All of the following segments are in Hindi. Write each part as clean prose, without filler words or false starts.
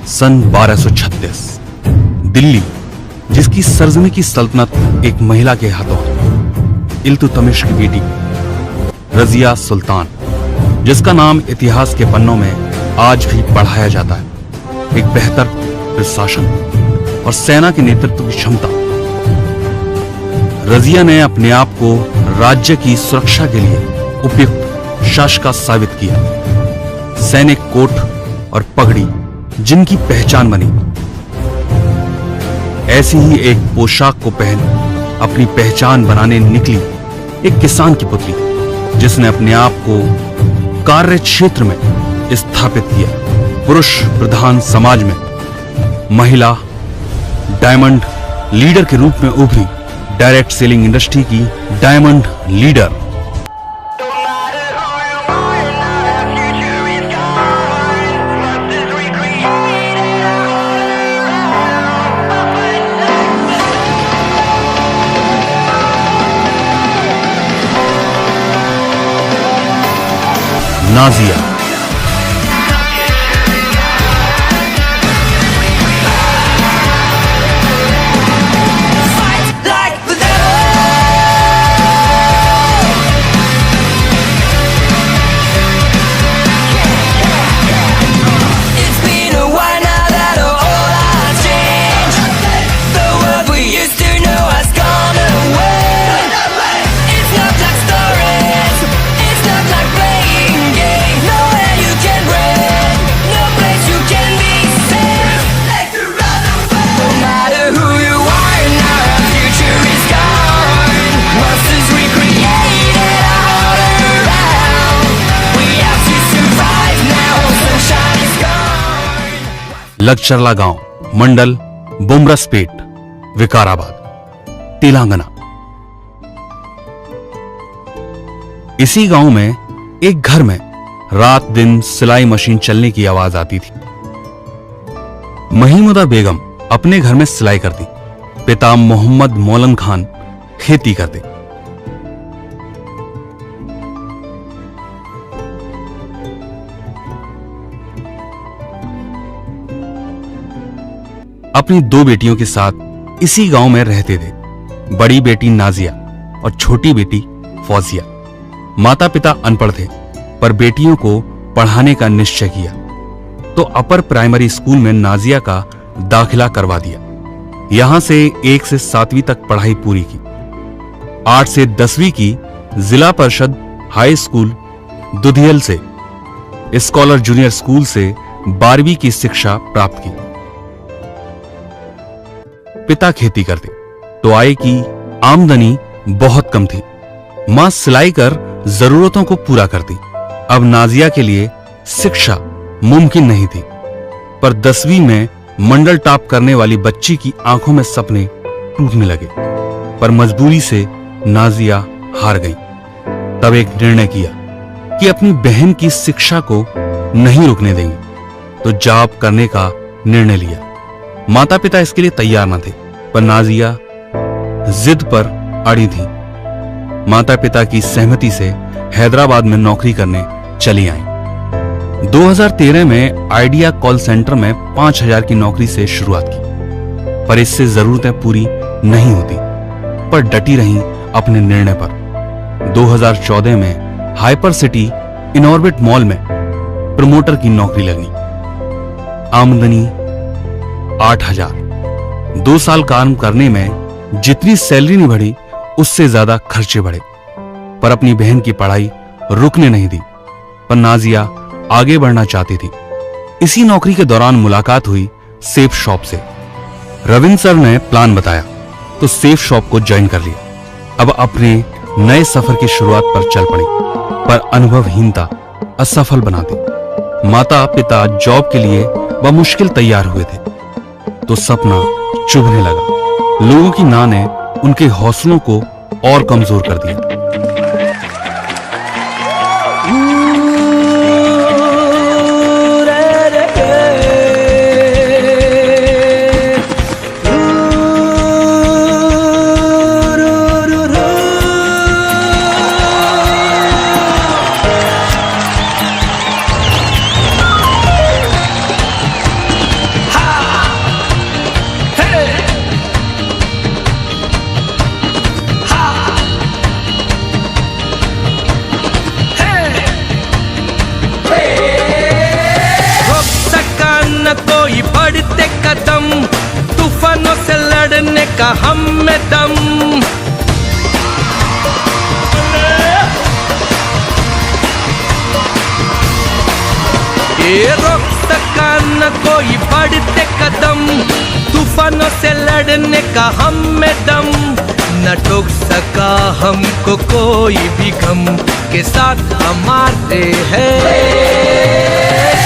सन 1236 दिल्ली, जिसकी सरजमी की सल्तनत एक महिला के हाथों है, इल्तुतमिश की बेटी रजिया सुल्तान, जिसका नाम इतिहास के पन्नों में आज भी पढ़ाया जाता है। एक बेहतर प्रशासन और सेना के नेतृत्व की क्षमता। रजिया ने अपने आप को राज्य की सुरक्षा के लिए उपयुक्त शासका साबित किया। सैनिक कोट और पगड़ी जिनकी पहचान बनी, ऐसी ही एक पोशाक को पहन अपनी पहचान बनाने निकली एक किसान की पुत्री, जिसने अपने आप को कार्य क्षेत्र में स्थापित किया। पुरुष प्रधान समाज में महिला डायमंड लीडर के रूप में उभरी, डायरेक्ट सेलिंग इंडस्ट्री की डायमंड लीडर। नाजिया लगचरला गांव, मंडल बुमरसपेट, विकाराबाद, तेलंगाना। इसी गांव में एक घर में रात दिन सिलाई मशीन चलने की आवाज आती थी। महिमुदा बेगम अपने घर में सिलाई करती, पिता मोहम्मद मौलन खान खेती करते। अपनी दो बेटियों के साथ इसी गांव में रहते थे। बड़ी बेटी नाजिया और छोटी बेटी फौजिया। माता पिता अनपढ़ थे, पर बेटियों को पढ़ाने का निश्चय किया तो अपर प्राइमरी स्कूल में नाजिया का दाखिला करवा दिया। यहां से 1 से 7वीं तक पढ़ाई पूरी की। 8 से 10वीं की जिला परिषद हाई स्कूल दुधियल से, स्कॉलर जूनियर स्कूल से 12वीं की शिक्षा प्राप्त की। पिता खेती करते तो आय की आमदनी बहुत कम थी। मां सिलाई कर जरूरतों को पूरा करती। अब नाजिया के लिए शिक्षा मुमकिन नहीं थी, पर 10वीं में मंडल टॉप करने वाली बच्ची की आंखों में सपने टूटने लगे। पर मजबूरी से नाजिया हार गई। तब एक निर्णय किया कि अपनी बहन की शिक्षा को नहीं रुकने देंगे, तो जॉब करने का निर्णय लिया। माता पिता इसके लिए तैयार न थे, पर नाजिया जिद पर अड़ी थी। माता पिता की सहमति से हैदराबाद में नौकरी करने चली आईं। 2013 में आइडिया कॉल सेंटर में 5000 की नौकरी से शुरुआत की, पर इससे जरूरतें पूरी नहीं होती, पर डटी रहीं अपने निर्णय पर। 2014 में हाइपर सिटी इनऑर्बिट मॉल में प्रमोटर की नौकरी लगनी। आमदनी 8000। 2 साल काम करने में जितनी सैलरी नहीं बढ़ी, उससे ज्यादा खर्चे बढ़े। पर अपनी बहन की पढ़ाई रुकने नहीं दी, पर नाजिया आगे बढ़ना चाहती थी। इसी नौकरी के दौरान मुलाकात हुई सेफ शॉप से। रविंद्र सर ने प्लान बताया तो सेफ शॉप को ज्वाइन कर लिया। अब अपने नए सफर की शुरुआत पर चल पड़ी, पर अनुभवहीनता असफल बना दी। माता पिता जॉब के लिए बमुश्किल तैयार हुए थे, तो सपना चुभने लगा। लोगों की ना ने उनके हौसलों को और कमजोर कर दिया। का हम में दम। ये रोक सका न कोई बढ़ते कदम, तूफानों से लड़ने का हम में दम। न टोक सका हमको कोई भी गम, के साथ हमारे हैं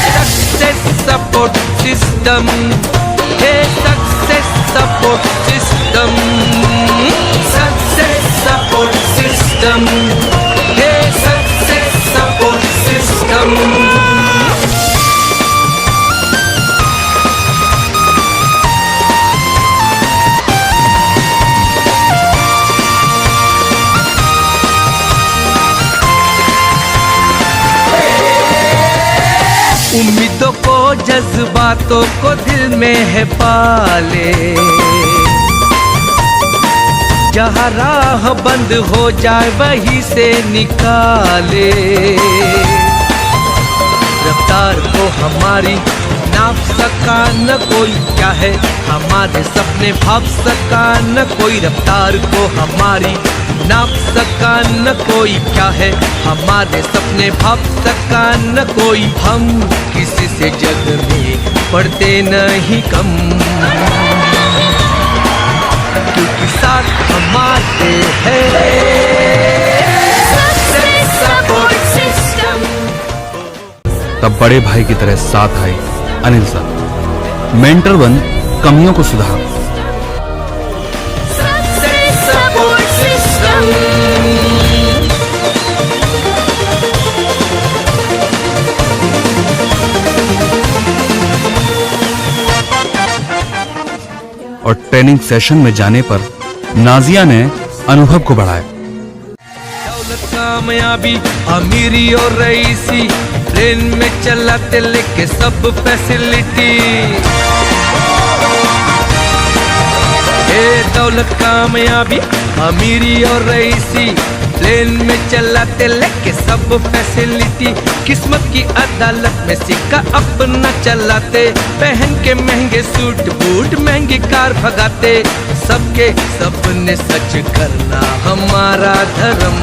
सक्सेस सपोर्ट सिस्टम, है success support system, success support system, है सक्सेस सपोर्ट सिस्टम। उम्मीदों को जज्बातों को दिल में है पाले, जहाँ राह बंद हो जाए वहीं से निकाले। रफ्तार को हमारी नाप सका न कोई, क्या है हमारे सपने भाप सका न कोई। रफ्तार को हमारी नाप सका न कोई, क्या है हमारे सपने भाप सका न कोई। हम किसी से जग में पढ़ते नहीं कम, क्योंकि साथ हमारे हैं सक्सेस सपोर्ट सिस्टम। तब बड़े भाई की तरह साथ आए अनिल सर। मेंटर बन कमियों को सुधार। Success support system. और ट्रेनिंग सेशन में जाने पर नाजिया ने अनुभव को बढ़ाया। दौलत कामयाबी अमीरी और रईसी, ट्रेन में चलाते लेके सब फैसिलिटी। दौलत कामयाबी अमीरी और रईसी, प्लेन में चलाते लेके सब फैसिलिटी। किस्मत की अदालत में सिक्का अपना चलाते, पहन के महंगे सूट बूट महंगी कार भगाते। सबके सपने सच करना हमारा धर्म,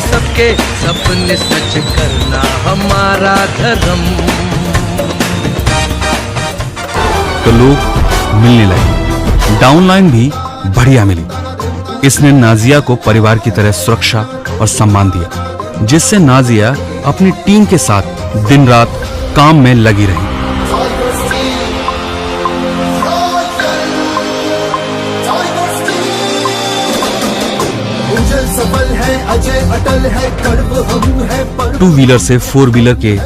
सबके सपने सच करना हमारा धर्म। तो लोग मिलने लगे, डाउनलाइन भी बढ़िया मिली। इसने नाजिया को परिवार की तरह सुरक्षा और सम्मान दिया, जिससे नाजिया अपनी टीम के साथ दिन रात काम में लगी रही। टू व्हीलर से फोर व्हीलर के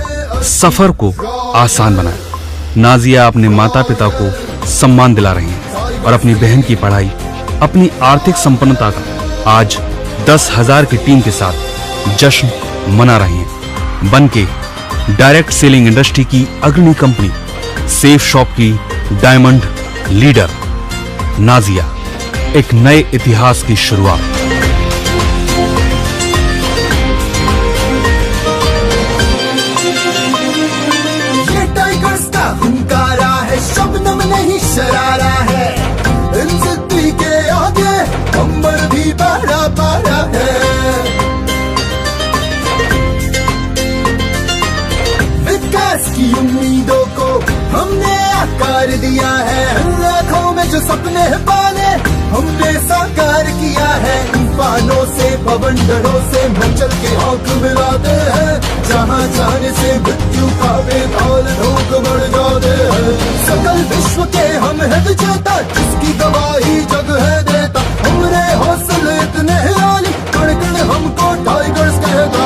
सफर को आसान बनाया। नाजिया अपने माता पिता को सम्मान दिला रही हैं और अपनी बहन की पढ़ाई, अपनी आर्थिक संपन्नता का आज 10,000 की टीम के साथ जश्न मना रही हैं। बन के डायरेक्ट सेलिंग इंडस्ट्री की अग्रणी कंपनी सेफ शॉप की डायमंड लीडर नाजिया, एक नए इतिहास की शुरुआत। शबनम नहीं शरारा है, इन जिद्दी के आगे कंबर भी बड़ा बड़ा है। विकास की उम्मीदों को हमने आकार दिया है, लाखों में जो सपने पाले हमने साकार किया है। तूफानों से बवंडरों से मचल के आंख मिलाते हैं, जहाँ जाने से मृत्यु का बेताल ढोक बढ़ जाते हैं। सकल विश्व के हम है विजेता, जिसकी गवाही जग है देता। हमरे हौसले इतने हिलाली, कण कण हमको टाइगर्स कहता।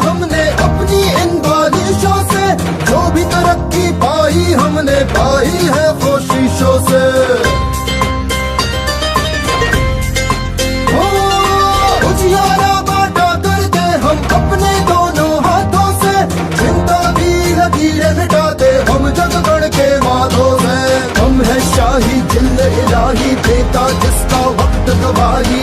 हमने अपनी इन बालिशों लकीरें मिटाते हम जगगण के माधो हैं। हम है शाही जिल्ल इलाही देता जिसका वक्त गवाही